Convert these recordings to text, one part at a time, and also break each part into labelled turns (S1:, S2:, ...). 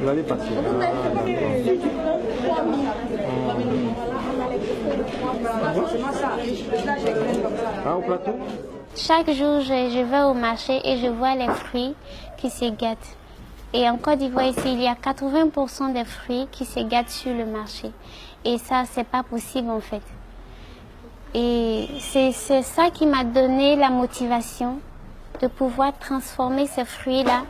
S1: Vous allez passer. Au plateau?
S2: Chaque jour, je vais au marché et je vois les fruits qui se gâtent. Et en Côte d'Ivoire, ici, il y a 80% des fruits qui se gâtent sur le marché. Et ça, c'est pas possible en fait. Et c'est ça qui m'a donné la motivation de pouvoir transformer ces fruits-là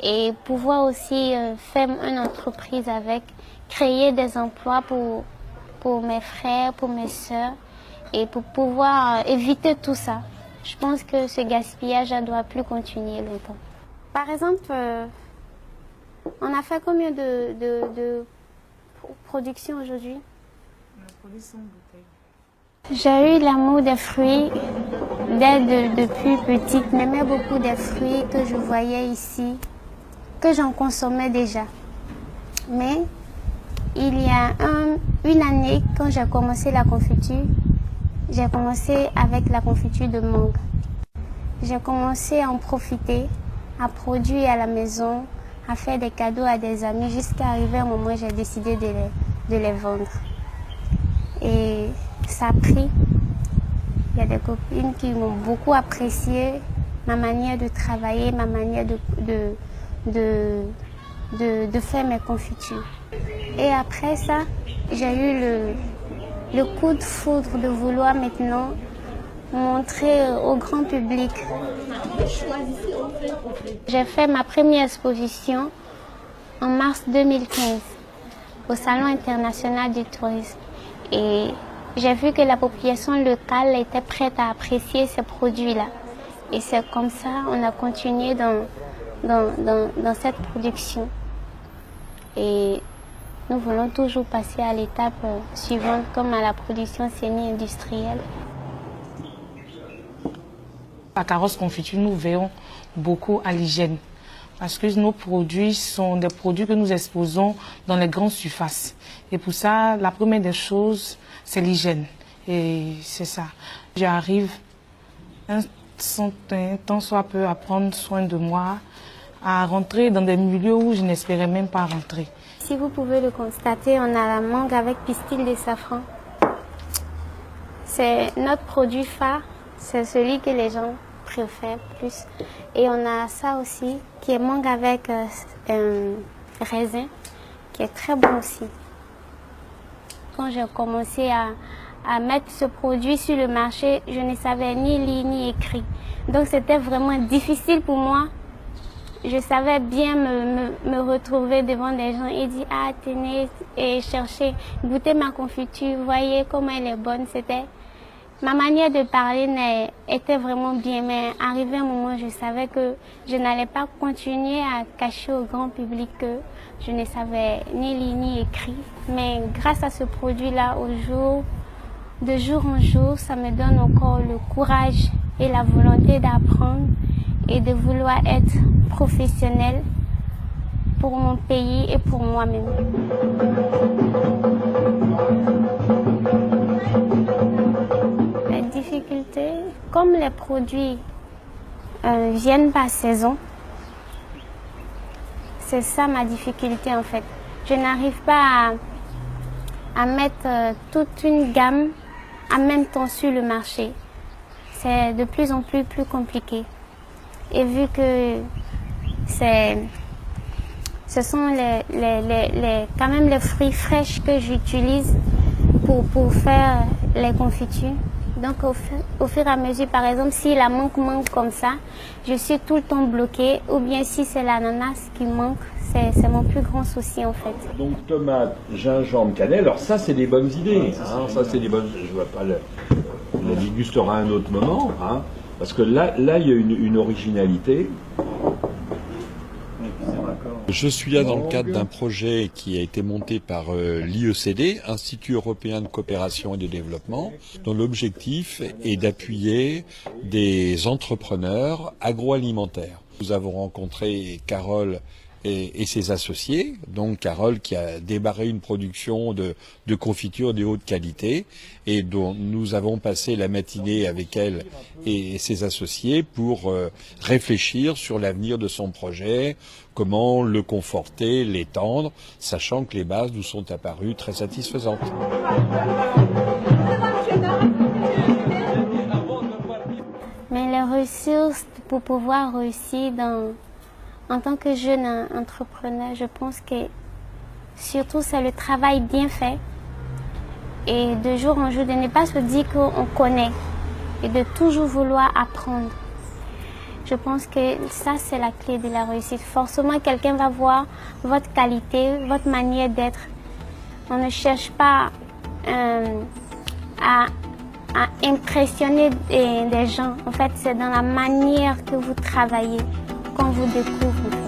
S2: et pouvoir aussi faire une entreprise avec, créer des emplois pour mes frères, pour mes sœurs et pour pouvoir éviter tout ça. Je pense que ce gaspillage ne doit plus continuer longtemps. Par exemple, on a fait combien de production aujourd'hui?
S3: On a produit 100 bouteilles.
S2: J'ai eu l'amour des fruits depuis petite. J'aimais beaucoup des fruits que je voyais ici, que j'en consommais déjà. Mais il y a une année, quand j'ai commencé la confiture, j'ai commencé avec la confiture de mangue. J'ai commencé à en profiter, à produire à la maison, à faire des cadeaux à des amis, jusqu'à arriver à un moment où j'ai décidé de les vendre. Et ça a pris. Il y a des copines qui m'ont beaucoup apprécié ma manière de travailler, ma manière de faire mes confitures. Et après ça, j'ai eu le coup de foudre de vouloir maintenant montrer au grand public. J'ai fait ma première exposition en mars 2015 au Salon international du tourisme. Et j'ai vu que la population locale était prête à apprécier ces produits-là. Et c'est comme ça qu'on a continué dans cette production. Et nous voulons toujours passer à l'étape suivante, comme à la production semi-industrielle.
S3: À Carrosse Confiture, nous veillons beaucoup à l'hygiène. Parce que nos produits sont des produits que nous exposons dans les grandes surfaces. Et pour ça, la première des choses, c'est l'hygiène. Et c'est ça. J'arrive un tant soit peu à prendre soin de moi, à rentrer dans des milieux où je n'espérais même pas rentrer.
S2: Si vous pouvez le constater, on a la mangue avec pistil de safran. C'est notre produit phare, c'est celui que les gens préfèrent plus. Et on a ça aussi, qui est mangue avec raisin, qui est très bon aussi. Quand j'ai commencé à mettre ce produit sur le marché, je ne savais ni lire ni écrire. Donc c'était vraiment difficile pour moi. Je savais bien me retrouver devant des gens et dire « Ah, tenez, et chercher, goûter ma confiture, voyez comment elle est bonne. » C'était ma manière de parler était vraiment bien, mais arrivé un moment, je savais que je n'allais pas continuer à cacher au grand public que je ne savais ni lire ni écrire. Mais grâce à ce produit-là, de jour en jour, ça me donne encore le courage et la volonté d'apprendre et de vouloir être professionnelle pour mon pays et pour moi-même. Les difficultés, comme les produits viennent par saison, c'est ça ma difficulté en fait. Je n'arrive pas à mettre toute une gamme en même temps sur le marché. C'est de plus en plus compliqué. Et vu que ce sont quand même les fruits fraîches que j'utilise pour faire les confitures. Donc au fur et à mesure, par exemple, si la mangue manque comme ça, je suis tout le temps bloquée. Ou bien si c'est l'ananas qui manque, c'est mon plus grand souci en fait.
S4: Donc tomates, gingembre, cannelle, alors ça c'est des bonnes idées. Hein, ça c'est des bonnes. Je vois pas on la dégustera à un autre moment. Hein, parce que là il y a une originalité.
S5: Je suis là dans le cadre d'un projet qui a été monté par l'IECD, Institut européen de coopération et de développement, dont l'objectif est d'appuyer des entrepreneurs agroalimentaires. Nous avons rencontré Carole et ses associés, donc Carole qui a démarré une production de confitures de haute qualité et dont nous avons passé la matinée avec elle et ses associés pour réfléchir sur l'avenir de son projet, comment le conforter, l'étendre, sachant que les bases nous sont apparues très satisfaisantes.
S2: Mais les ressources pour pouvoir réussir en tant que jeune entrepreneur, je pense que surtout c'est le travail bien fait et de jour en jour de ne pas se dire qu'on connaît et de toujours vouloir apprendre. Je pense que ça c'est la clé de la réussite. Forcément quelqu'un va voir votre qualité, votre manière d'être. On ne cherche pas à impressionner des gens. En fait, c'est dans la manière que vous travaillez qu'on vous découvre.